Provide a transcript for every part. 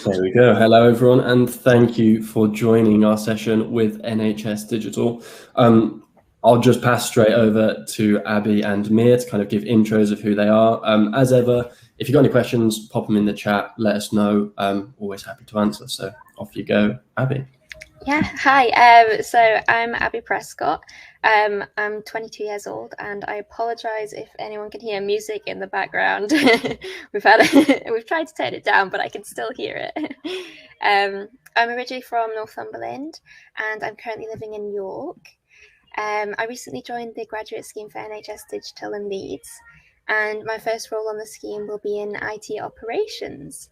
There we go. Hello, everyone, and thank you for joining our session with NHS Digital. I'll just pass straight over to Abbie and Mia to kind of give intros of who they are. As ever, if you've got any questions, pop them in the chat, let us know. Always happy to answer. So off you go, Abbie. Yeah, hi. So I'm Abbie Prescott. I'm 22 years old, and I apologise if anyone can hear music in the background. we've tried to turn it down, but I can still hear it. I'm originally from Northumberland, and I'm currently living in York. I recently joined the graduate scheme for NHS Digital in Leeds, and my first role on the scheme will be in IT operations.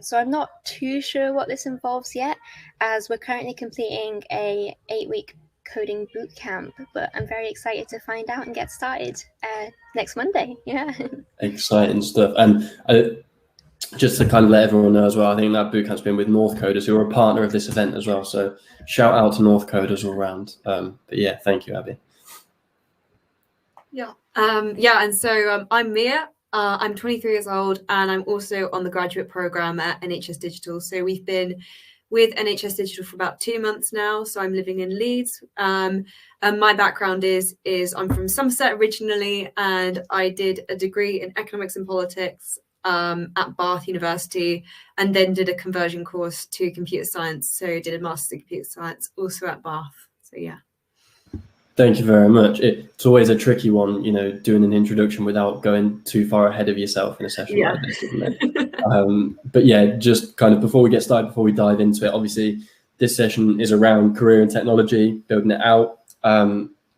So I'm not too sure what this involves yet, as we're currently completing a 8-week coding bootcamp, but I'm very excited to find out and get started next Monday. Yeah. Exciting stuff. And just to kind of let everyone know as well, I think that bootcamp's been with North Coders, who are a partner of this event as well. So shout out to North Coders all around. But yeah, thank you, Abbie. Yeah. And so I'm Mia. I'm 23 years old, and I'm also on the graduate program at NHS Digital. So we've been with NHS Digital for about 2 months now. So I'm living in Leeds. And my background is I'm from Somerset originally, and I did a degree in economics and politics at Bath University, and then did a conversion course to computer science. So did a master's in computer science also at Bath. So yeah. Thank you very much. It's always a tricky one, you know, doing an introduction without going too far ahead of yourself in a session like this, isn't it? But yeah, just kind of before we get started, before we dive into it, obviously this session is around career and technology, building it out.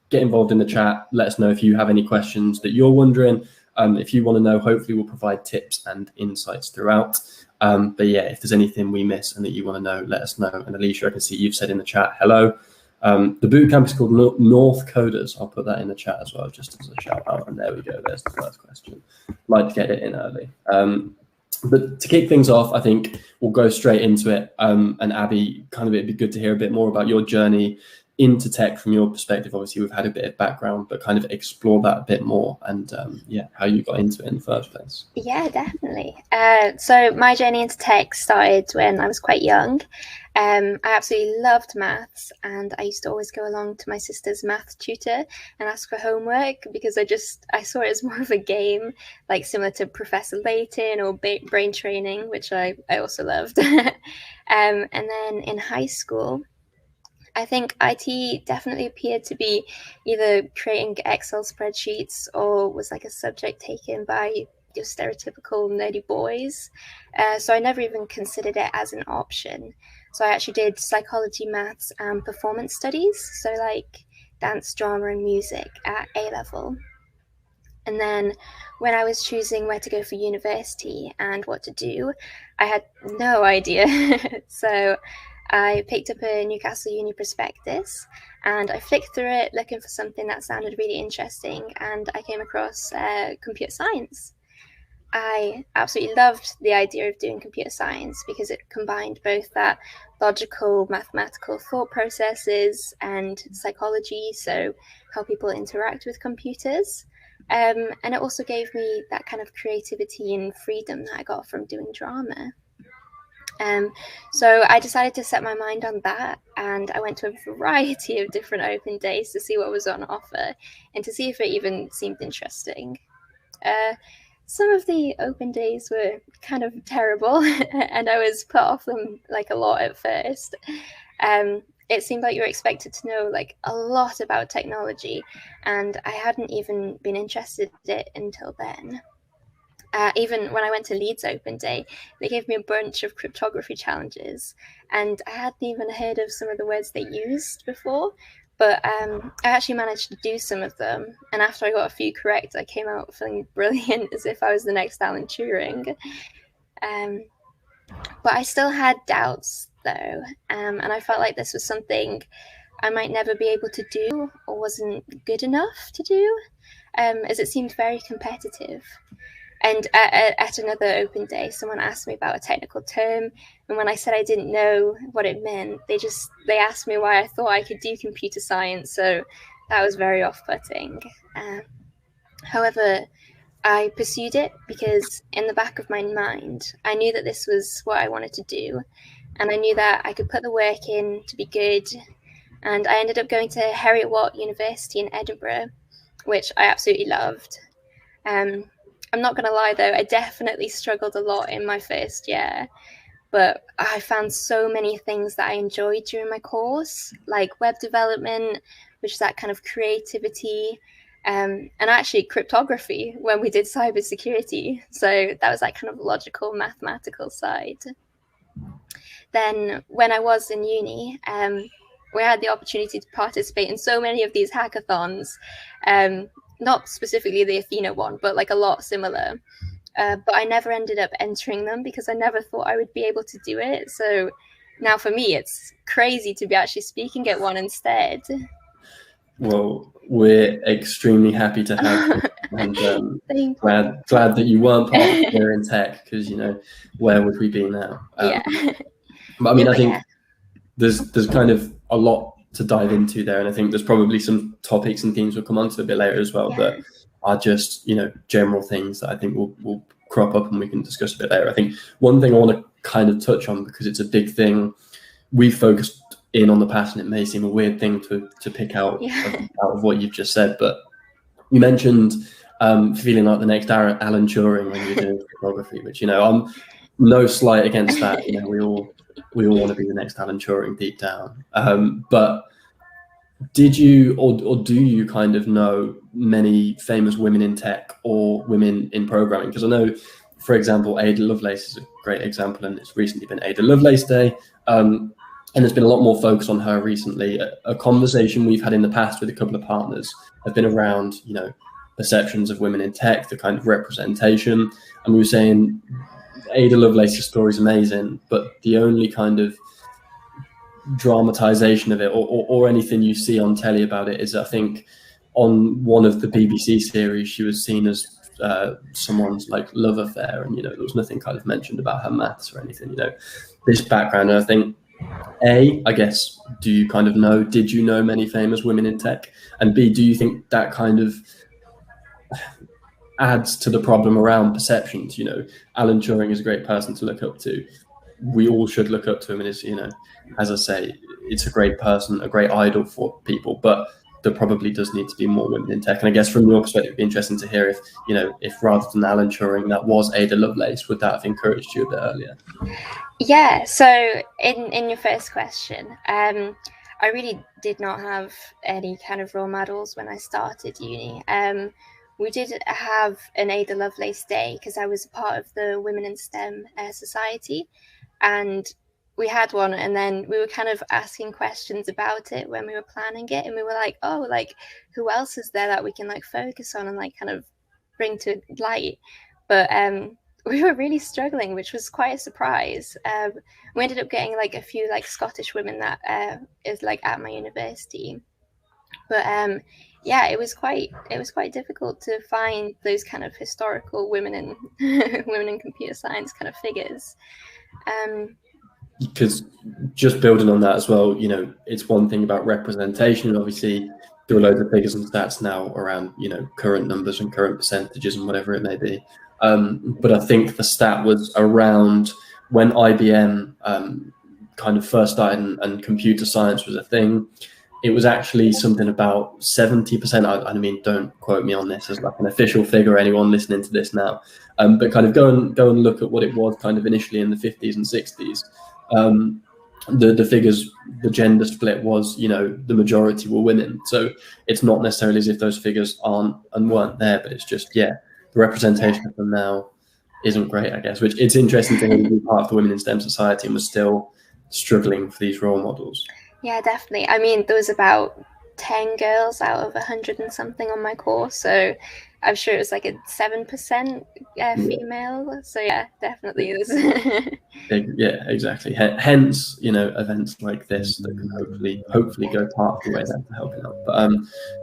Get involved in the chat. Let us know if you have any questions that you're wondering. If you want to know, hopefully we'll provide tips and insights throughout. But yeah, if there's anything we miss and that you want to know, let us know. And Alicia, I can see you've said in the chat, hello. The bootcamp is called North Coders. I'll put that in the chat as well, just as a shout out. And there we go. There's the first question. Like to get it in early. But to kick things off, I think we'll go straight into it. And Abbie, kind of it'd be good to hear a bit more about your journey into tech from your perspective. Obviously, we've had a bit of background, but kind of explore that a bit more and yeah, how you got into it in the first place. Yeah, definitely. So my journey into tech started when I was quite young. I absolutely loved maths, and I used to always go along to my sister's maths tutor and ask for homework because I saw it as more of a game, like similar to Professor Layton or brain training, which I also loved. And then in high school, I think IT definitely appeared to be either creating Excel spreadsheets or was like a subject taken by your stereotypical nerdy boys. So I never even considered it as an option. So I actually did psychology, maths, and performance studies. So like dance, drama, and music at A-level. And then when I was choosing where to go for university and what to do, I had no idea. So I picked up a Newcastle Uni prospectus and I flicked through it looking for something that sounded really interesting, and I came across computer science. I absolutely loved the idea of doing computer science because it combined both that logical, mathematical thought processes and psychology, so how people interact with computers. And it also gave me that kind of creativity and freedom that I got from doing drama. So I decided to set my mind on that, and I went to a variety of different open days to see what was on offer and to see if it even seemed interesting. Some of the open days were kind of terrible and I was put off them like a lot at first. It seemed like you were expected to know like a lot about technology, and I hadn't even been interested in it until then. Even when I went to Leeds Open Day, they gave me a bunch of cryptography challenges, and I hadn't even heard of some of the words they used before, but I actually managed to do some of them, and after I got a few correct, I came out feeling brilliant, as if I was the next Alan Turing. But I still had doubts, though, and I felt like this was something I might never be able to do or wasn't good enough to do, as it seemed very competitive. And at another open day, someone asked me about a technical term, and when I said I didn't know what it meant, they asked me why I thought I could do computer science, so that was very off-putting. However, I pursued it because in the back of my mind, I knew that this was what I wanted to do. And I knew that I could put the work in to be good. And I ended up going to Heriot-Watt University in Edinburgh, which I absolutely loved. I'm not going to lie, though, I definitely struggled a lot in my first year. But I found so many things that I enjoyed during my course, like web development, which is that kind of creativity, and actually cryptography when we did cybersecurity. So that was that kind of logical, mathematical side. Then when I was in uni, we had the opportunity to participate in so many of these hackathons, not specifically the Athena one, but like a lot similar. But I never ended up entering them because I never thought I would be able to do it. So now for me, it's crazy to be actually speaking at one instead. Well, we're extremely happy to have you, and glad that you weren't part of Career in Tech, because, you know, where would we be now? Yeah. But I mean, I think there's kind of a lot to dive into there, and I think there's probably some topics and themes we'll come on to a bit later as well that are just, you know, general things that I think will crop up and we can discuss a bit later. I think one thing I want to kind of touch on, because it's a big thing we focused in on the past, and it may seem a weird thing to pick out of what you've just said, but you mentioned feeling like the next Alan Turing when you're doing photography, which, you know, I'm no slight against that. You know, we all want to be the next Alan Turing deep down. But did you or do you kind of know many famous women in tech or women in programming? Because I know, for example, Ada Lovelace is a great example, and it's recently been Ada Lovelace Day. And there's been a lot more focus on her recently. A conversation we've had in the past with a couple of partners have been around, you know, perceptions of women in tech, the kind of representation. And we were saying Ada Lovelace's story is amazing, but the only kind of dramatization of it or anything you see on telly about it is, I think, on one of the BBC series, she was seen as someone's like love affair. And, you know, there was nothing kind of mentioned about her maths or anything, you know, this background. And I think, I guess, do you kind of know, did you know many famous women in tech? And B, do you think that kind of adds to the problem around perceptions? You know, Alan Turing is a great person to look up to. We all should look up to him, and it's, you know, as I say, it's a great person, a great idol for people, but there probably does need to be more women in tech. And I guess from your perspective, it'd be interesting to hear if, you know, if rather than Alan Turing, that was Ada Lovelace, would that have encouraged you a bit earlier? Yeah, so in your first question, I really did not have any kind of role models when I started uni. We did have an Ada Lovelace Day because I was a part of the Women in STEM Society, and we had one, and then we were kind of asking questions about it when we were planning it, and we were like, oh, like, who else is there that we can like focus on and like kind of bring to light? But we were really struggling, which was quite a surprise. We ended up getting like a few like Scottish women that is like at my university, but yeah, it was quite difficult to find those kind of historical women in women in computer science kind of figures. Because just building on that as well, you know, it's one thing about representation. Obviously, there are loads of figures and stats now around, you know, current numbers and current percentages and whatever it may be. But I think the stat was around when IBM kind of first started and computer science was a thing. It was actually something about 70%. I mean, don't quote me on this as like an official figure, anyone listening to this now. But kind of go and look at what it was kind of initially in the 50s and 60s. The figures, the gender split was, you know, the majority were women. So it's not necessarily as if those figures aren't and weren't there, but it's just, yeah, the representation of them now isn't great, I guess, which it's interesting to be part of the Women in STEM Society and was still struggling for these role models. Yeah, definitely. I mean, there was about 10 girls out of 100 and something on my course, so I'm sure it was like a 7% female. So yeah, definitely is. Yeah, exactly. Hence, you know, events like this that can hopefully go part of the way there to helping out. But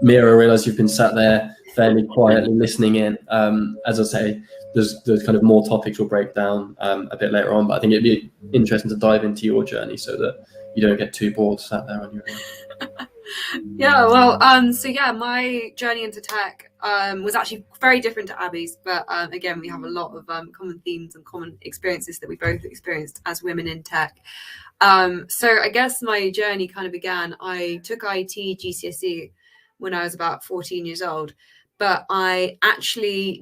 Mira, I realise you've been sat there fairly quietly listening in. As I say, there's kind of more topics we'll break down a bit later on, but I think it'd be interesting to dive into your journey so that you don't get too bored sat there on your own. Yeah, well, so yeah, my journey into tech was actually very different to Abbie's, but again, we have a lot of common themes and common experiences that we both experienced as women in tech. So I guess my journey kind of began. I took IT GCSE when I was about 14 years old, but I actually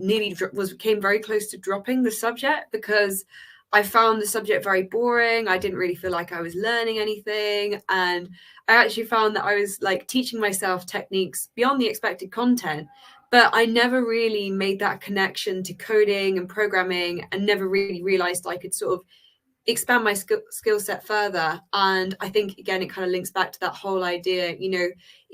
came very close to dropping the subject because I found the subject very boring. I didn't really feel like I was learning anything, and I actually found that I was like teaching myself techniques beyond the expected content, but I never really made that connection to coding and programming, and never really realized I could sort of expand my skill set further. And I think, again, it kind of links back to that whole idea, you know,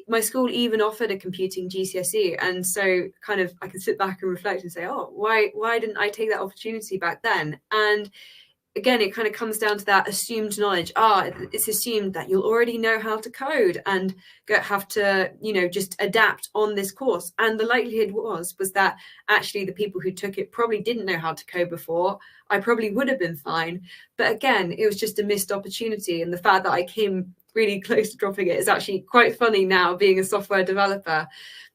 my school even offered a computing GCSE. And so kind of I can sit back and reflect and say, oh, why didn't I take that opportunity back then? And again, it kind of comes down to that assumed knowledge. It's assumed that you'll already know how to code and have to, you know, just adapt on this course. And the likelihood was that actually the people who took it probably didn't know how to code before. I probably would have been fine. But again, it was just a missed opportunity. And the fact that I came really close to dropping it is actually quite funny now, being a software developer.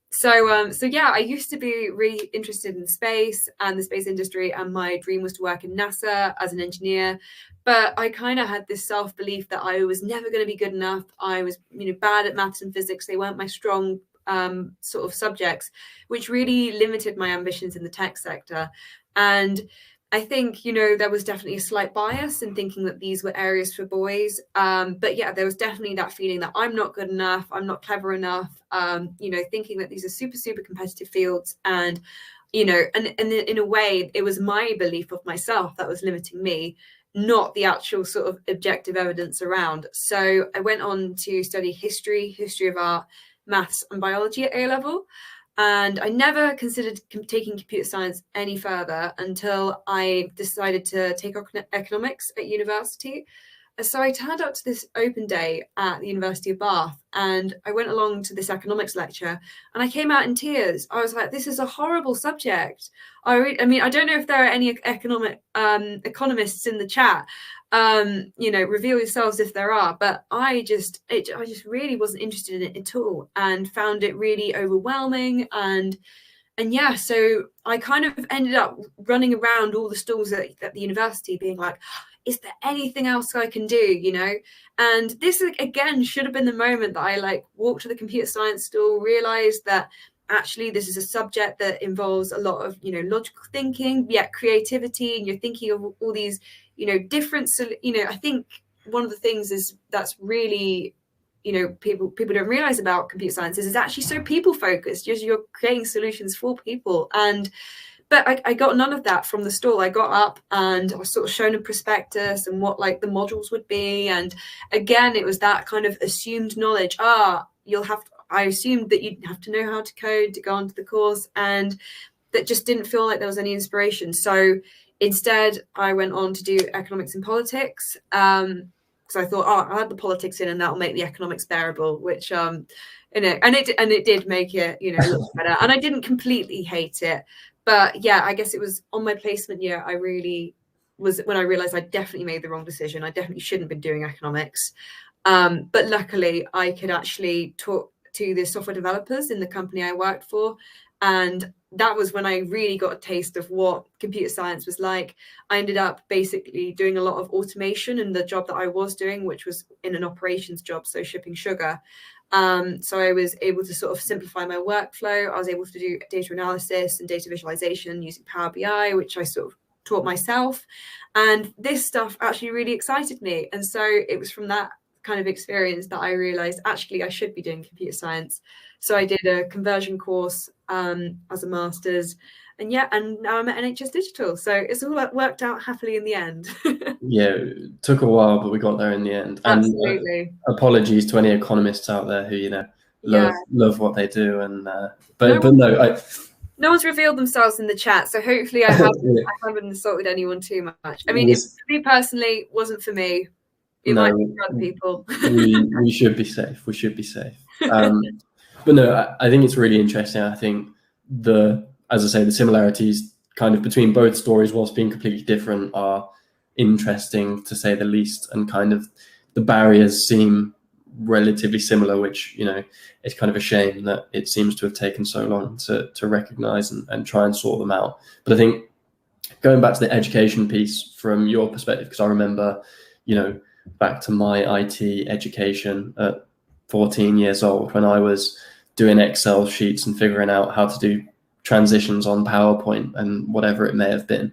So yeah, I used to be really interested in space and the space industry, and my dream was to work in NASA as an engineer. But I kind of had this self-belief that I was never going to be good enough. I was, you know, bad at maths and physics. They weren't my strong sort of subjects, which really limited my ambitions in the tech sector. And I think, you know, there was definitely a slight bias in thinking that these were areas for boys. But yeah, there was definitely that feeling that I'm not good enough, I'm not clever enough, you know, thinking that these are super, super competitive fields. And, you know, and in a way, it was my belief of myself that was limiting me, not the actual sort of objective evidence around. So I went on to study history of art, maths and biology at A level. And I never considered taking computer science any further until I decided to take economics at university. So I turned up to this open day at the University of Bath, and I went along to this economics lecture, and I came out in tears. I was like, this is a horrible subject. I mean, I don't know if there are any economists in the chat. You know, reveal yourselves if there are, but I just really wasn't interested in it at all, and found it really overwhelming. And yeah, so I kind of ended up running around all the stalls at the university being like, is there anything else I can do, you know? And this again should have been the moment that I like walked to the computer science stall, realized that actually this is a subject that involves a lot of, you know, logical thinking, yet creativity, and you're thinking of all these, you know, different, you know, I think one of the things is that's really, you know, people don't realize about computer science is it's actually so people focused. You're creating solutions for people. But I got none of that from the stall. I got up and I was sort of shown a prospectus and what like the modules would be. And again, it was that kind of assumed knowledge. I assumed that you'd have to know how to code to go onto the course, and that just didn't feel like there was any inspiration. So instead, I went on to do economics and politics. So I thought, I'll add the politics in and that'll make the economics bearable, which, you know, and it did make it, you know, a little better. And I didn't completely hate it. But yeah, I guess it was on my placement year, I really was when I realized I definitely made the wrong decision. I definitely shouldn't have been doing economics. But luckily, I could actually talk to the software developers in the company I worked for. And that was when I really got a taste of what computer science was like. I ended up basically doing a lot of automation in the job that I was doing, which was in an operations job, so shipping sugar. So I was able to sort of simplify my workflow. I was able to do data analysis and data visualization using Power BI, which I sort of taught myself. And this stuff actually really excited me. And so it was from that kind of experience that I realized actually I should be doing computer science. So I did a conversion course as a master's, and yeah, and now I'm at NHS Digital. So it's all worked out happily in the end. Yeah, it took a while, but we got there in the end. Absolutely. And apologies to any economists out there who, you know, love what they do. And no one's revealed themselves in the chat, so hopefully I haven't insulted anyone too much. I mean, if me personally wasn't for me, it might be for other people. we should be safe. We should be safe. But no, I think it's really interesting. I think as I say, the similarities kind of between both stories, whilst being completely different, are interesting to say the least, and kind of the barriers seem relatively similar, which, you know, it's kind of a shame that it seems to have taken so long to recognize and try and sort them out. But I think going back to the education piece from your perspective, because I remember, you know, back to my IT education at 14 years old, when I was doing Excel sheets and figuring out how to do transitions on PowerPoint and whatever it may have been.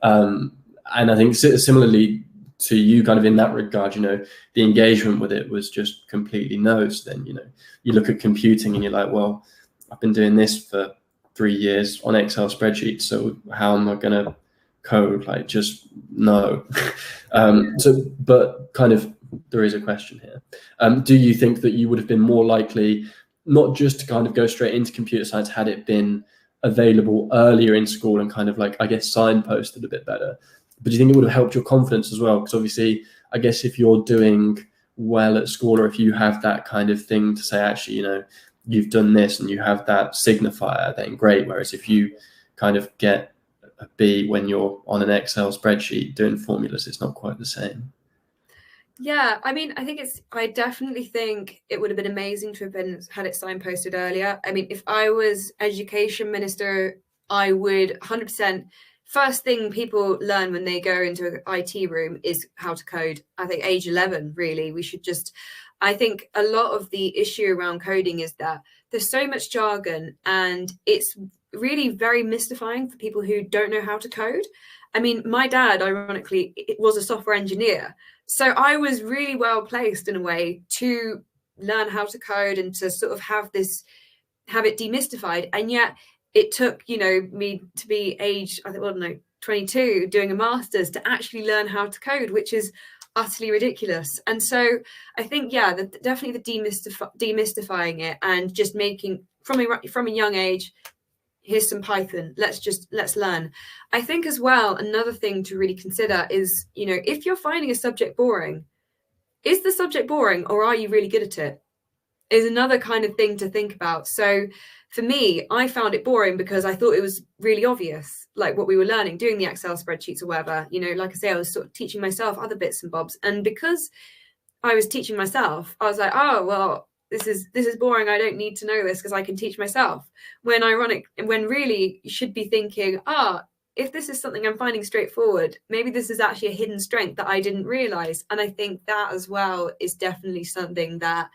And I think similarly to you, kind of in that regard, you know, the engagement with it was just completely no. So then, you know, you look at computing and you're like, well, I've been doing this for 3 years on Excel spreadsheets, so how am I going to code? Like, just no. So, but kind of there is a question here. Do you think that you would have been more likely not just to kind of go straight into computer science had it been available earlier in school and kind of like, I guess, signposted a bit better? But do you think it would have helped your confidence as well? Because obviously, I guess if you're doing well at school, or if you have that kind of thing to say, actually, you know, you've done this and you have that signifier, then great. Whereas if you kind of get a B when you're on an Excel spreadsheet doing formulas, it's not quite the same. Yeah, I mean, I definitely think it would have been amazing to have had it signposted earlier. I mean, if I was education minister, I would 100%. First thing people learn when they go into an IT room is how to code. I think age 11, really, I think a lot of the issue around coding is that there's so much jargon and it's really very mystifying for people who don't know how to code. I mean, my dad, ironically, was a software engineer. So I was really well placed in a way to learn how to code and to sort of have it demystified. And yet it took, you know, me to be age, 22, doing a master's to actually learn how to code, which is utterly ridiculous. And so I think, yeah, definitely the demystifying it and just making from a young age, here's some Python, let's learn. I think as well, another thing to really consider is, you know, if you're finding a subject boring, is the subject boring or are you really good at it? Is another kind of thing to think about. So for me, I found it boring because I thought it was really obvious, like what we were learning, doing the Excel spreadsheets or whatever. You know, like I say, I was sort of teaching myself other bits and bobs. And because I was teaching myself, I was like, oh, well, this is boring. I don't need to know this because I can teach myself. When really you should be thinking, if this is something I'm finding straightforward, maybe this is actually a hidden strength that I didn't realize. And I think that as well is definitely something that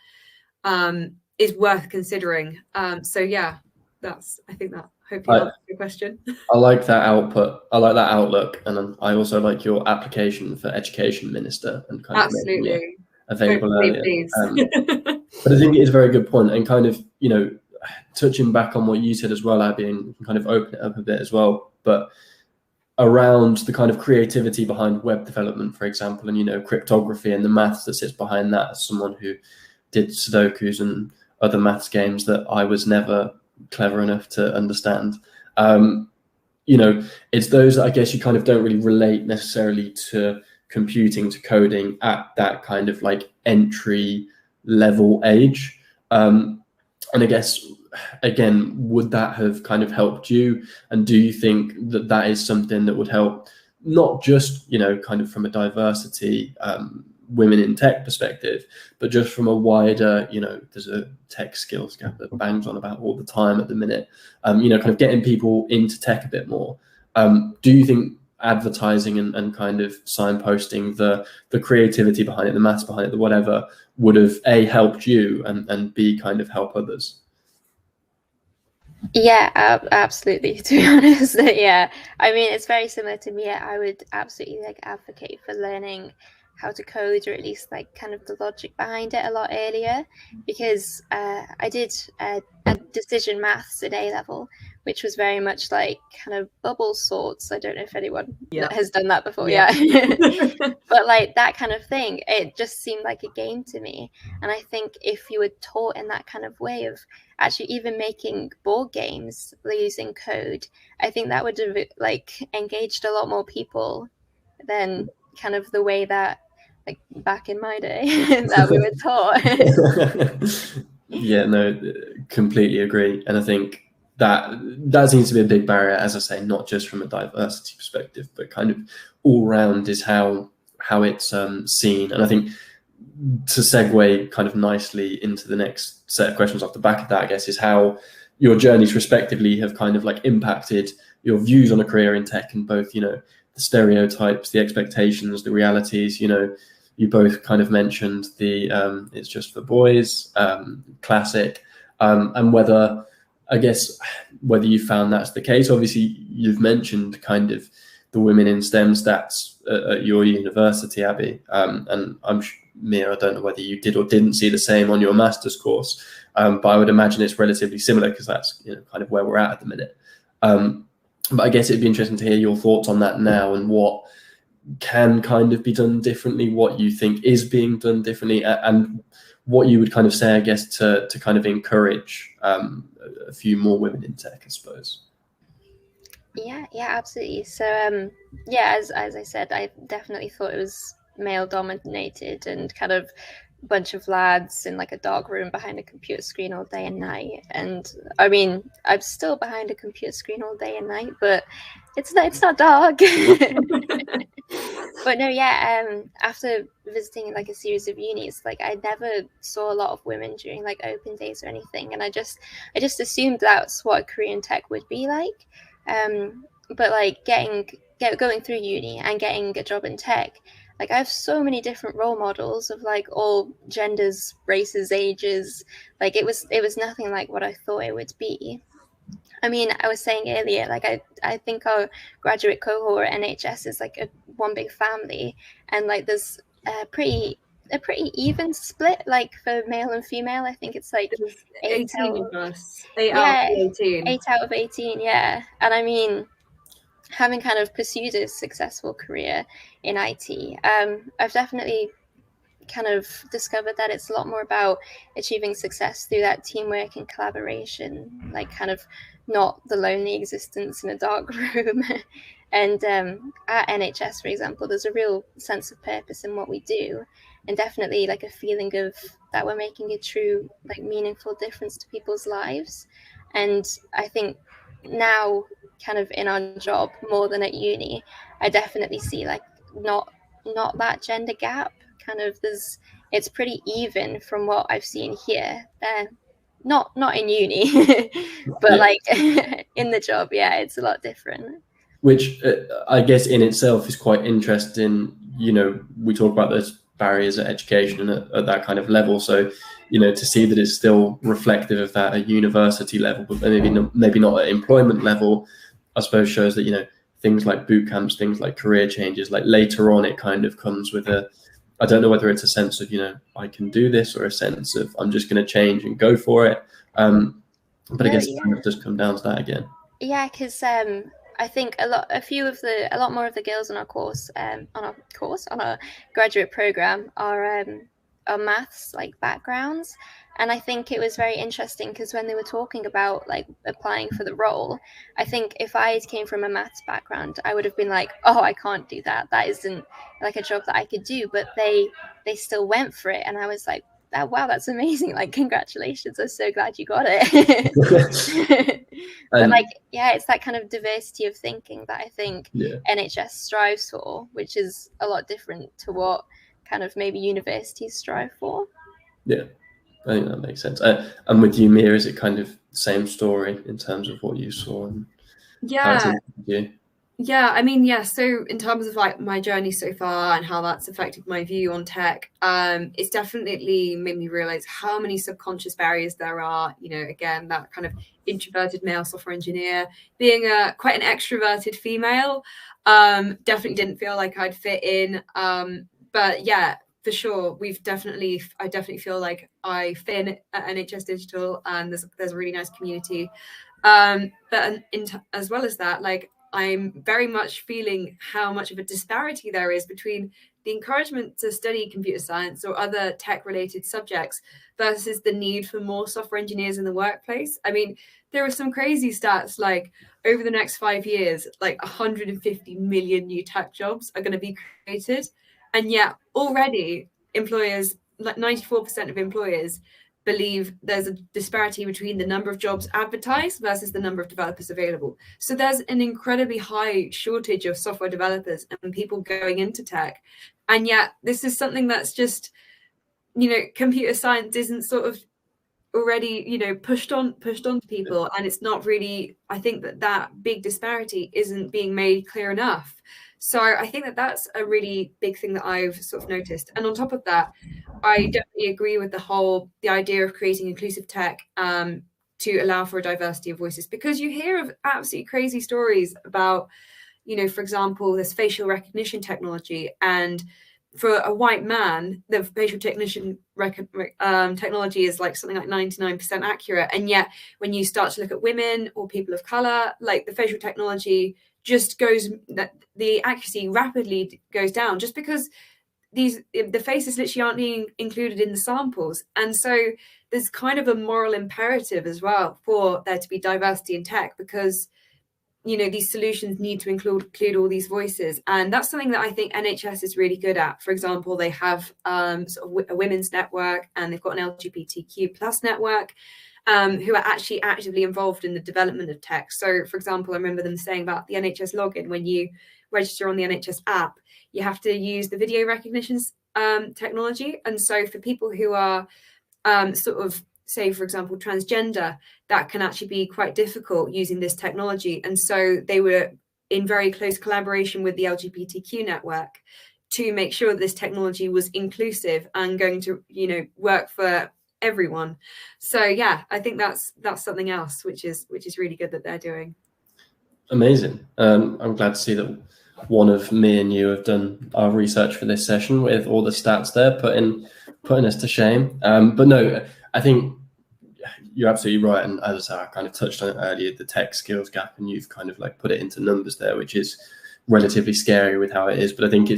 is worth considering. So yeah, I think that hopefully answers your question. I like that output. I like that outlook, and I also like your application for education minister and kind absolutely of making it available earlier. Please. But I think it is a very good point, and kind of, you know, touching back on what you said as well, Abbie, and kind of open it up a bit as well, but around the kind of creativity behind web development, for example, and, you know, cryptography and the maths that sits behind that, as someone who did Sudokus and other maths games that I was never clever enough to understand. You know, it's those that I guess you kind of don't really relate necessarily to computing, to coding at that kind of like entry level age. And I guess, again, would that have kind of helped you? And do you think that that is something that would help, not just, you know, kind of from a diversity, women in tech perspective, but just from a wider, you know, there's a tech skills gap that bangs on about all the time at the minute, you know, kind of getting people into tech a bit more. Do you think advertising and kind of signposting the creativity behind it, the maths behind it, the whatever, would have A, helped you, and B, kind of help others? Yeah, absolutely, to be honest. Yeah, I mean, it's very similar to me. I would absolutely like advocate for learning how to code, or at least like kind of the logic behind it a lot earlier, because I did a decision maths at A level, which was very much like kind of bubble sorts. I don't know if anyone has done that before. Yeah. But like that kind of thing, it just seemed like a game to me. And I think if you were taught in that kind of way of actually even making board games using code, I think that would have like engaged a lot more people than kind of the way that, like, back in my day that we were taught. Yeah, no, completely agree. And I think that seems to be a big barrier, as I say, not just from a diversity perspective, but kind of all round is how it's seen. And I think to segue kind of nicely into the next set of questions off the back of that, I guess, is how your journeys respectively have kind of like impacted your views on a career in tech, and both, you know, the stereotypes, the expectations, the realities. You know, you both kind of mentioned the it's just for boys, classic, and whether you found that's the case. Obviously, you've mentioned kind of the women in STEM stats at your university, Abbie, and Mia, I don't know whether you did or didn't see the same on your master's course, but I would imagine it's relatively similar, because that's, you know, kind of where we're at the minute. But I guess it'd be interesting to hear your thoughts on that now, and what can kind of be done differently, what you think is being done differently, and what you would kind of say, I guess, to kind of encourage a few more women in tech, I suppose. Yeah, absolutely. So yeah, as I said, I definitely thought it was male dominated, and kind of a bunch of lads in like a dark room behind a computer screen all day and night. And I mean, I'm still behind a computer screen all day and night, but it's not dark. But no, yeah, after visiting like a series of unis, like I never saw a lot of women during like open days or anything, and I just assumed that's what a career in tech would be like. But like going through uni and getting a job in tech, like I have so many different role models of like all genders, races, ages. Like it was nothing like what I thought it would be. I mean, I was saying earlier, like I think our graduate cohort at NHS is like one big family, and like there's a pretty even split, like for male and female. I think it's like 18 of us. 8 out of 18, yeah. And I mean, having kind of pursued a successful career in IT, I've definitely kind of discovered that it's a lot more about achieving success through that teamwork and collaboration, like kind of not the lonely existence in a dark room. And at NHS, for example, there's a real sense of purpose in what we do, and definitely like a feeling of that we're making a true, like, meaningful difference to people's lives. And I think now, kind of in our job more than at uni, I definitely see like not that gender gap. Kind of it's pretty even from what I've seen here. Not in uni, but like in the job, yeah, it's a lot different. Which I guess in itself is quite interesting. You know, we talk about those barriers at education and at that kind of level. So, you know, to see that it's still reflective of that at university level, but maybe not at employment level, I suppose shows that, you know, things like boot camps, things like career changes, like later on, it kind of comes with I don't know whether it's a sense of, you know, I can do this, or a sense of I'm just going to change and go for it. But I guess it kind of does come down to that again. Yeah, because I think a lot more of the girls on our graduate program are maths like backgrounds. And I think it was very interesting because when they were talking about like applying for the role, I think if I came from a maths background, I would have been like, oh, I can't do that. That isn't like a job that I could do. But they still went for it. And I was like, wow, that's amazing. Like, congratulations. I'm so glad you got it. But like, yeah, it's that kind of diversity of thinking that I think NHS strives for, which is a lot different to what kind of maybe universities strive for. Yeah. I think that makes sense. And with you, Mia, is it kind of same story in terms of what you saw? And Yeah, I mean, yeah. So in terms of like my journey so far and how that's affected my view on tech, it's definitely made me realize how many subconscious barriers there are. You know, again, that kind of introverted male software engineer, being quite an extroverted female, definitely didn't feel like I'd fit in. But yeah, for sure, I definitely feel like I fit in at NHS Digital, and there's a really nice community. But as well as that, like, I'm very much feeling how much of a disparity there is between the encouragement to study computer science or other tech-related subjects versus the need for more software engineers in the workplace. I mean, there are some crazy stats, like over the next 5 years, like 150 million new tech jobs are going to be created. And yet already employers, like 94% of employers, believe there's a disparity between the number of jobs advertised versus the number of developers available. So there's an incredibly high shortage of software developers and people going into tech. And yet this is something that's just computer science isn't sort of already, pushed on to people, and it's not really, I think that big disparity isn't being made clear enough. So I think that's a really big thing that I've sort of noticed. And on top of that, I definitely agree with the idea of creating inclusive tech to allow for a diversity of voices, because you hear of absolutely crazy stories about, for example, this facial recognition technology, and for a white man, the facial technology is like something like 99% accurate. And yet when you start to look at women or people of color, like the facial technology just the accuracy rapidly goes down, just because the faces literally aren't being included in the samples. And so there's kind of a moral imperative as well for there to be diversity in tech, because these solutions need to include all these voices. And that's something that I think NHS is really good at. For example, they have sort of a women's network, and they've got an LGBTQ plus network who are actually actively involved in the development of tech. So, for example, I remember them saying about the NHS login. When you register on the NHS app, you have to use the video recognition technology. And so for people who are sort of, say, for example, transgender, that can actually be quite difficult using this technology. And so they were in very close collaboration with the LGBTQ network to make sure this technology was inclusive and going to, work for everyone. So yeah, I think that's something else which is really good that they're doing. Amazing. I'm glad to see that one of me and you have done our research for this session with all the stats there, putting us to shame. But no, I think you're absolutely right. And as I kind of touched on it earlier, the tech skills gap, and you've kind of like put it into numbers there, which is relatively scary with how it is. But I think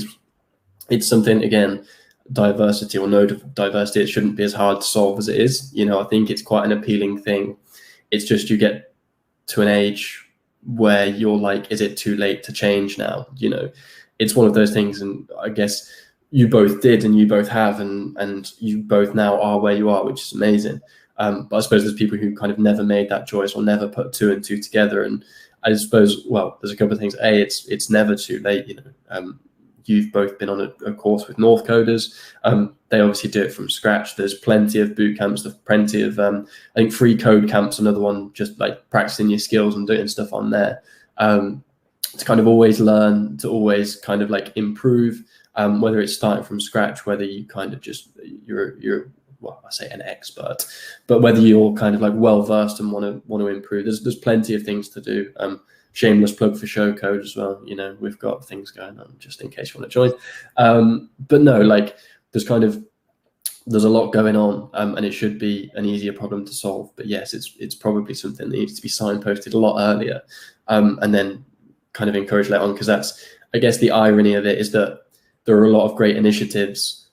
it's something, again, diversity or no diversity, it shouldn't be as hard to solve as it is. I think it's quite an appealing thing. It's just you get to an age where you're like, is it too late to change now? It's one of those things. And I guess you both did, and you both have, and you both now are where you are, which is amazing. But I suppose there's people who kind of never made that choice or never put two and two together. And I suppose, well, there's a couple of things. It's never too late. You've both been on a course with North Coders. They obviously do it from scratch. There's plenty of boot camps. There's plenty of, I think, free code camps, another one, just like practicing your skills and doing stuff on there. To kind of always learn, to always kind of like improve, whether it's starting from scratch, whether you kind of just, you're well, I say an expert, but whether you're kind of like well-versed and want to improve, there's plenty of things to do. Shameless plug for show code as well. We've got things going on just in case you want to join. But no, like there's a lot going on, and it should be an easier problem to solve. But yes, it's probably something that needs to be signposted a lot earlier, and then kind of encouraged later on, because that's, I guess, the irony of it is that there are a lot of great initiatives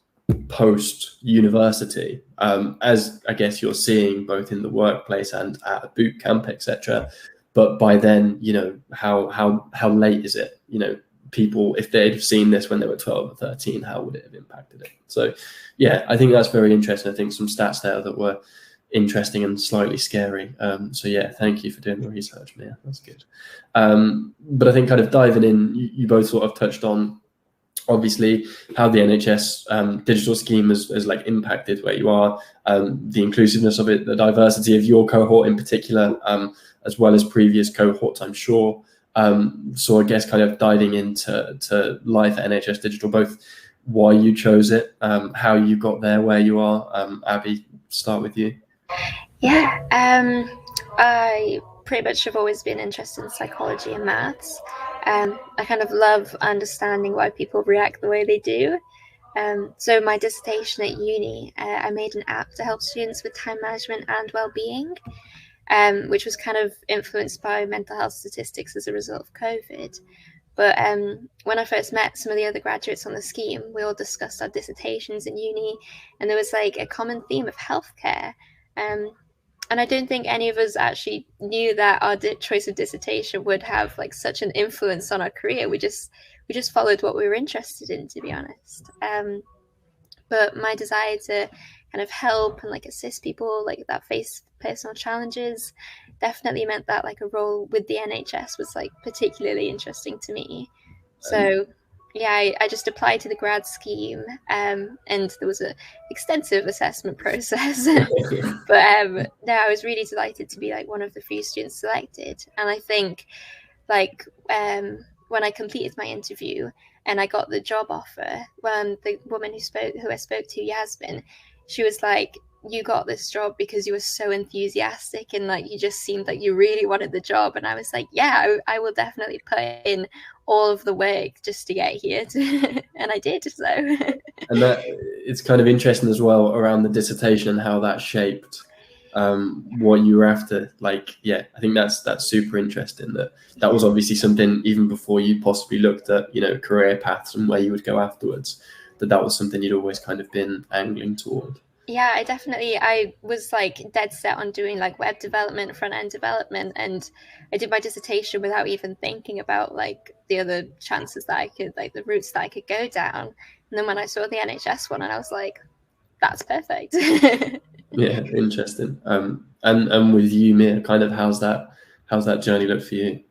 post university, as I guess you're seeing both in the workplace and at a boot camp, etc. But by then, how late is it? People, if they'd have seen this when they were 12 or 13, how would it have impacted it? So yeah, I think that's very interesting. I think some stats there that were interesting and slightly scary. So yeah, thank you for doing the research, Mia. That's good. But I think kind of diving in, you both sort of touched on obviously how the NHS digital scheme has like impacted where you are, the inclusiveness of it, the diversity of your cohort in particular, as well as previous cohorts, I'm sure. So I guess kind of diving into life at NHS Digital, both why you chose it, how you got there where you are. Abbie, start with you. Yeah, I pretty much have always been interested in psychology and maths. I kind of love understanding why people react the way they do. So my dissertation at uni, I made an app to help students with time management and well-being, which was kind of influenced by mental health statistics as a result of COVID. But when I first met some of the other graduates on the scheme, we all discussed our dissertations in uni, and there was like a common theme of healthcare. And I don't think any of us actually knew that our choice of dissertation would have like such an influence on our career. We just followed what we were interested in, to be honest. But my desire to kind of help and like assist people like that face personal challenges definitely meant that like a role with the NHS was like particularly interesting to me. So yeah, I just applied to the grad scheme, and there was an extensive assessment process. But no, I was really delighted to be like one of the few students selected. And I think like when I completed my interview and I got the job offer, when the woman who I spoke to, Yasmin, she was like, you got this job because you were so enthusiastic and like you just seemed like you really wanted the job. And I was like, yeah, I will definitely put in all of the work just to get here. And I did. So and that it's kind of interesting as well around the dissertation and how that shaped what you were after. Like, yeah, I think that's super interesting. That was obviously something even before you possibly looked at, you know, career paths and where you would go afterwards, that was something you'd always kind of been angling toward. Yeah, I was like dead set on doing like web development, front end development, and I did my dissertation without even thinking about like the other chances that I could, like the routes that I could go down. And then when I saw the NHS one, and I was like, that's perfect. Yeah, interesting. And with you, Mia, kind of how's that journey look for you?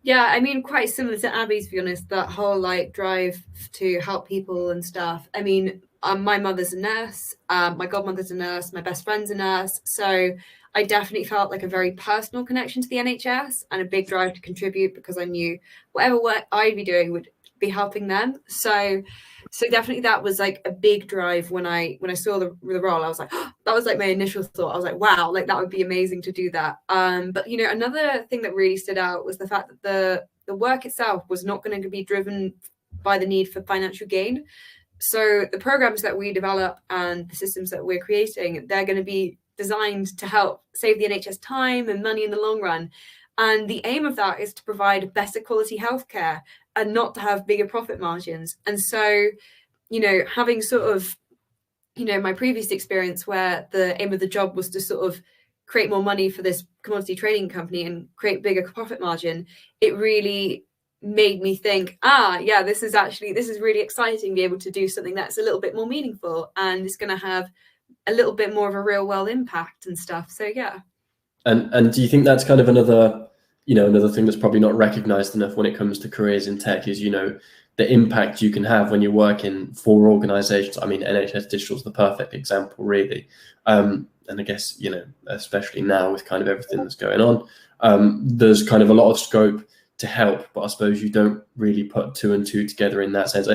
Yeah, I mean, quite similar to Abbie's, to be honest, that whole like drive to help people and stuff. I mean, my mother's a nurse, my godmother's a nurse, my best friend's a nurse. So I definitely felt like a very personal connection to the NHS and a big drive to contribute because I knew whatever work I'd be doing would be helping them. So definitely that was like a big drive when I saw the role. I was like, oh, that was like my initial thought. I was like, wow, like that would be amazing to do that. But you know, another thing that really stood out was the fact that the work itself was not going to be driven by the need for financial gain. So the programs that we develop and the systems that we're creating, they're going to be designed to help save the NHS time and money in the long run. And the aim of that is to provide better quality healthcare and not to have bigger profit margins. And so, you know, having sort of, you know, my previous experience where the aim of the job was to sort of create more money for this commodity trading company and create bigger profit margin, it really made me think, yeah, this is really exciting, be able to do something that's a little bit more meaningful and it's going to have a little bit more of a real world impact and stuff. So yeah. And do you think that's kind of another thing that's probably not recognized enough when it comes to careers in tech is, you know, the impact you can have when you're working for organizations? I mean, NHS Digital is the perfect example, really. And I guess, you know, especially now with kind of everything that's going on, there's kind of a lot of scope to help, but I suppose you don't really put two and two together in that sense.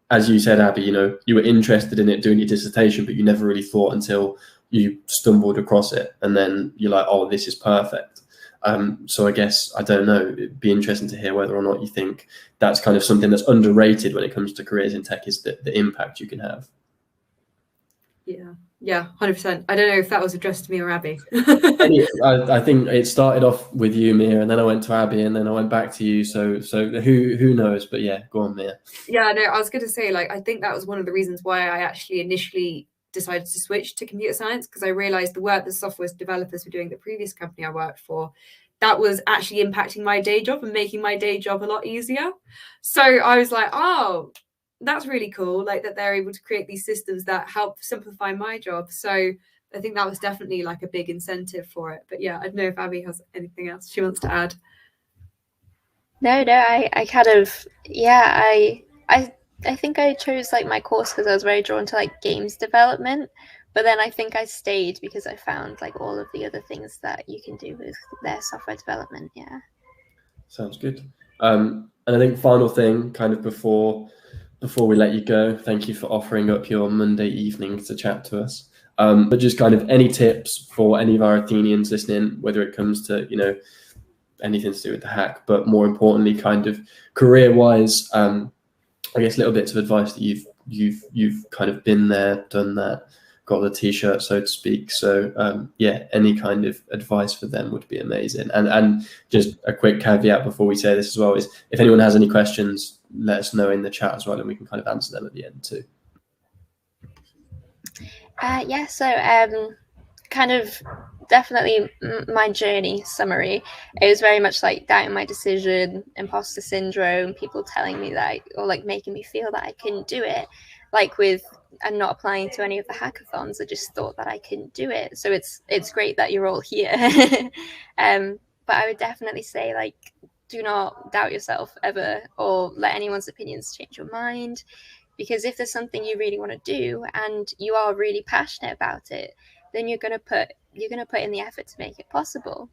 As you said, Abbie, you know, you were interested in it doing your dissertation, but you never really thought until you stumbled across it. And then you're like, oh, this is perfect. So I guess, I don't know, it'd be interesting to hear whether or not you think that's kind of something that's underrated when it comes to careers in tech, is the impact you can have. Yeah, 100%. I don't know if that was addressed to me or Abbie. I think it started off with you, Mia, and then I went to Abbie, and then I went back to you. So who knows? But yeah, go on, Mia. Yeah, no, I was going to say, like, I think that was one of the reasons why I actually initially decided to switch to computer science, because I realized the work the software developers were doing at the previous company I worked for, that was actually impacting my day job and making my day job a lot easier. So I was like, oh, that's really cool, like that they're able to create these systems that help simplify my job. So I think that was definitely like a big incentive for it. But yeah, I don't know if Abbie has anything else she wants to add. No, I kind of, yeah, I think I chose like my course because I was very drawn to like games development, but then I think I stayed because I found like all of the other things that you can do with their software development. Yeah. Sounds good. And I think final thing, kind of before we let you go, thank you for offering up your Monday evening to chat to us. But just kind of any tips for any of our Athenians listening, whether it comes to, you know, anything to do with the hack, but more importantly, kind of career-wise, I guess little bits of advice that you've kind of been there, done that, got the t-shirt, so to speak. So yeah, any kind of advice for them would be amazing. And just a quick caveat before we say this as well is, if anyone has any questions, let us know in the chat as well, and we can kind of answer them at the end too. Yeah, so kind of definitely my journey summary. It was very much like doubting my decision, imposter syndrome, people telling me that, or like making me feel that I couldn't do it. Like with and not applying to any of the hackathons, I just thought that I couldn't do it. So it's great that you're all here. But I would definitely say, like, do not doubt yourself ever, or let anyone's opinions change your mind. Because if there's something you really want to do and you are really passionate about it, then you're going to put in the effort to make it possible.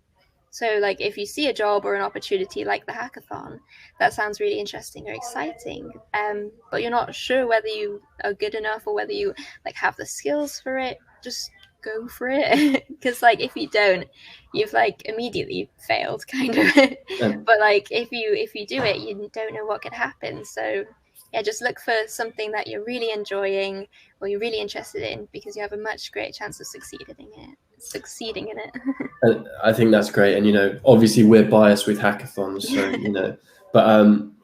So like if you see a job or an opportunity like the hackathon that sounds really interesting or exciting, but you're not sure whether you are good enough or whether you like have the skills for it, just go for it. Because like if you don't, you've like immediately failed, kind of. But like if you do it, you don't know what could happen. So yeah, just look for something that you're really enjoying or you're really interested in, because you have a much greater chance of succeeding in it. I think that's great. And, you know, obviously we're biased with hackathons, so, you know, but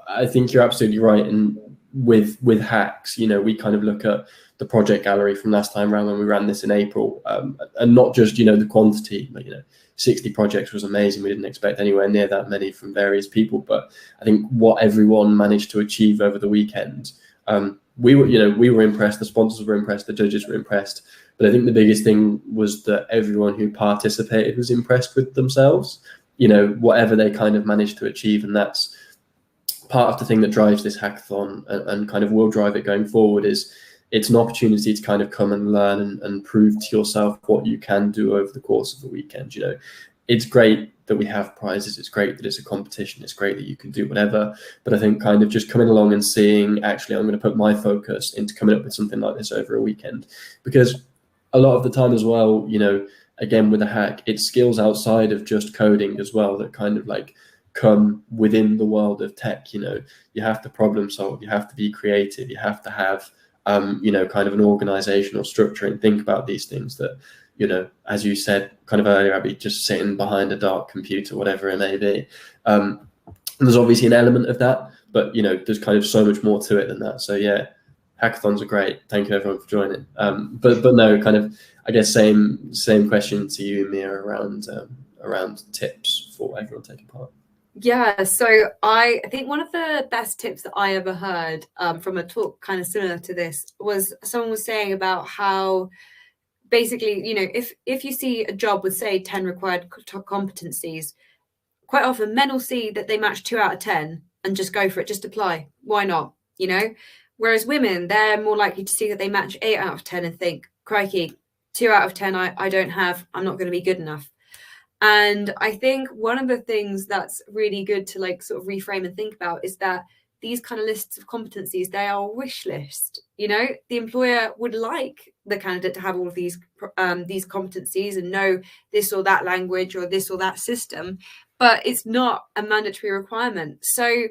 I think you're absolutely right. And with hacks, you know, we kind of look at the project gallery from last time around when we ran this in April, and not just, you know, the quantity, but, you know, 60 projects was amazing. We didn't expect anywhere near that many from various people, but I think what everyone managed to achieve over the weekend, we were impressed. The sponsors were impressed. The judges were impressed. But I think the biggest thing was that everyone who participated was impressed with themselves, you know, whatever they kind of managed to achieve. And that's part of the thing that drives this hackathon and kind of will drive it going forward. Is it's an opportunity to kind of come and learn and prove to yourself what you can do over the course of the weekend. You know, it's great that we have prizes. It's great that it's a competition. It's great that you can do whatever. But I think kind of just coming along and seeing, actually, I'm going to put my focus into coming up with something like this over a weekend. Because a lot of the time as well, you know, again, with a hack, it's skills outside of just coding as well that kind of like come within the world of tech. You know, you have to problem solve, you have to be creative, you have to have, you know, kind of an organizational structure and think about these things that, you know, as you said kind of earlier, Abbie, just sitting behind a dark computer, whatever it may be. And there's obviously an element of that, but, you know, there's kind of so much more to it than that. So yeah, hackathons are great. Thank you everyone for joining. But no, kind of, I guess same question to you, Mia, around tips for everyone taking part. Yeah, so I think one of the best tips that I ever heard from a talk kind of similar to this was someone was saying about how basically, you know, if you see a job with, say, 10 required competencies, quite often men will see that they match 2 out of 10 and just go for it, just apply. Why not? You know? Whereas women, they're more likely to see that they match 8 out of 10 and think, crikey, 2 out of 10 I don't have, I'm not going to be good enough. And I think one of the things that's really good to like sort of reframe and think about is that these kind of lists of competencies, they are a wish list. You know, the employer would like the candidate to have all of these competencies and know this or that language or this or that system, but it's not a mandatory requirement. So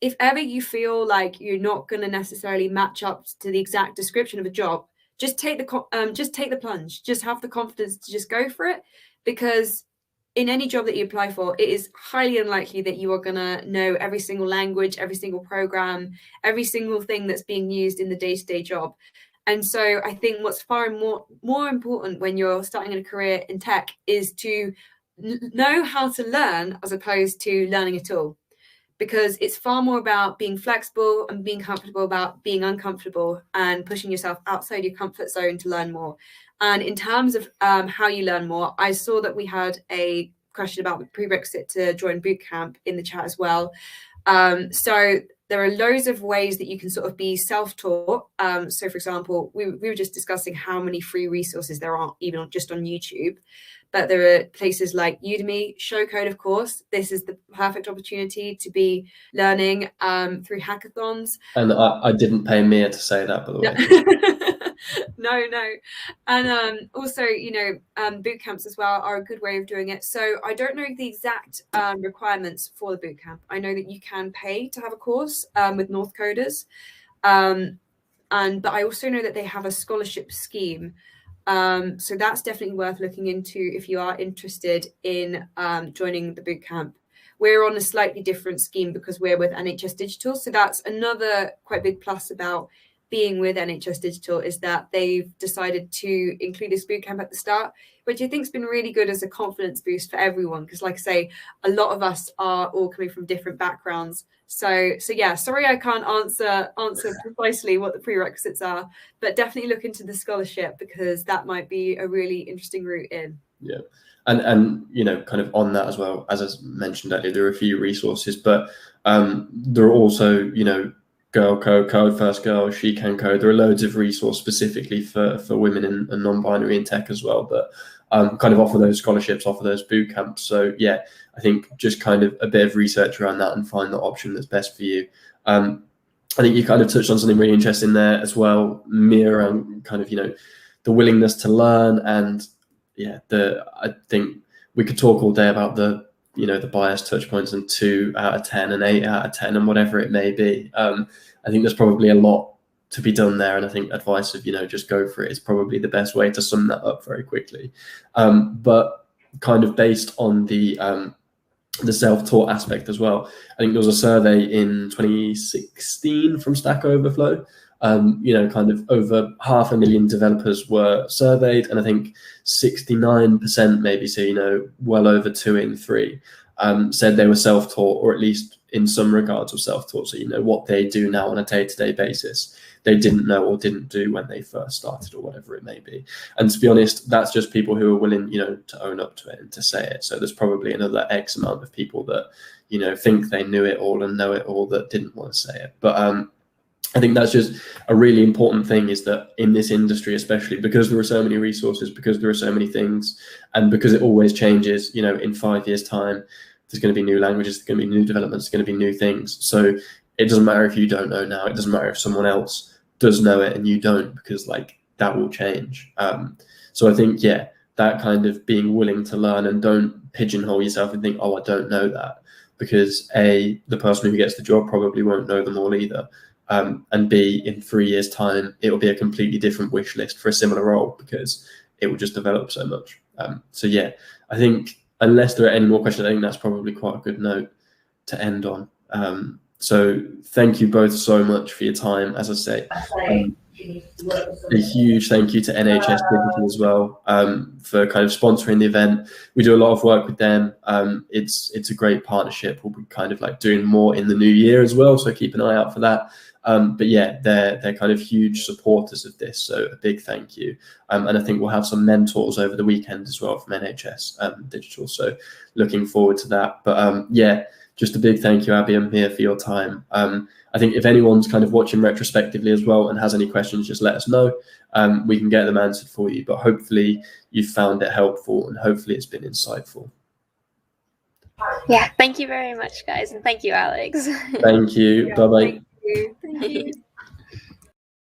if ever you feel like you're not going to necessarily match up to the exact description of a job, just take the plunge. Just have the confidence to just go for it, because in any job that you apply for, it is highly unlikely that you are going to know every single language, every single program, every single thing that's being used in the day-to-day job. And so I think what's far more important when you're starting a career in tech is to know how to learn as opposed to learning at all. Because it's far more about being flexible and being comfortable about being uncomfortable and pushing yourself outside your comfort zone to learn more. And in terms of how you learn more, I saw that we had a question about the prerequisite to join bootcamp in the chat as well. So there are loads of ways that you can sort of be self-taught. So for example, we were just discussing how many free resources there are even just on YouTube. But there are places like Udemy, Showcode, of course. This is the perfect opportunity to be learning through hackathons. And I didn't pay Mia to say that, by the way. No. And also, you know, boot camps as well are a good way of doing it. So I don't know the exact requirements for the boot camp. I know that you can pay to have a course with North Coders. But I also know that they have a scholarship scheme. So that's definitely worth looking into if you are interested in joining the bootcamp. We're on a slightly different scheme because we're with NHS Digital. So that's another quite big plus about being with NHS Digital, is that they've decided to include this bootcamp at the start, which I think has been really good as a confidence boost for everyone. Because like I say, a lot of us are all coming from different backgrounds. So yeah, sorry I can't answer precisely what the prerequisites are, but definitely look into the scholarship because that might be a really interesting route in. Yeah. and you know, kind of on that as well, as I mentioned earlier, there are a few resources, but there are also, you know, Girl Code, First Girl, She Can Code. There are loads of resources specifically for women and non-binary in tech as well, but kind of offer those scholarships, offer those boot camps. So yeah, I think just kind of a bit of research around that and find the option that's best for you. I think you kind of touched on something really interesting there as well, Mia, around kind of, you know, the willingness to learn. And yeah, I think we could talk all day about the, you know, the bias touch points and 2 out of 10 and 8 out of 10 and whatever it may be. I think there's probably a lot to be done there, and I think advice of, you know, just go for it is probably the best way to sum that up very quickly. But kind of based on the self-taught aspect as well, I think there was a survey in 2016 from Stack Overflow. You know, kind of over 500,000 developers were surveyed, and I think 69% maybe, so, you know, well over 2 in 3 said they were self-taught, or at least in some regards were self-taught. So, you know, what they do now on a day-to-day basis, they didn't know or didn't do when they first started, or whatever it may be. And to be honest, that's just people who are willing, you know, to own up to it and to say it. So there's probably another X amount of people that, you know, think they knew it all and know it all that didn't want to say it. But I think that's just a really important thing, is that in this industry, especially because there are so many resources, because there are so many things, and because it always changes, you know, in 5 years' time, there's going to be new languages, there's going to be new developments, there's going to be new things. So it doesn't matter if you don't know now, it doesn't matter if someone else does know it and you don't, because like that will change. So I think, yeah, that kind of being willing to learn, and don't pigeonhole yourself and think, oh, I don't know that, because A, the person who gets the job probably won't know them all either. And B, in 3 years' time, it will be a completely different wish list for a similar role, because it will just develop so much. So yeah, I think unless there are any more questions, I think that's probably quite a good note to end on. So thank you both so much for your time. As I say, a huge thank you to NHS Digital as well for kind of sponsoring the event. We do a lot of work with them. It's a great partnership. We'll be kind of like doing more in the new year as well, so keep an eye out for that. But yeah, they're kind of huge supporters of this, so a big thank you. And I think we'll have some mentors over the weekend as well from NHS Digital, so looking forward to that. But yeah, just a big thank you, Abbie and Mia, for your time. I think if anyone's kind of watching retrospectively as well and has any questions, just let us know. We can get them answered for you, but hopefully you've found it helpful, and hopefully it's been insightful. Yeah, thank you very much, guys, and thank you, Alex. Thank you. Bye-bye. Thank you.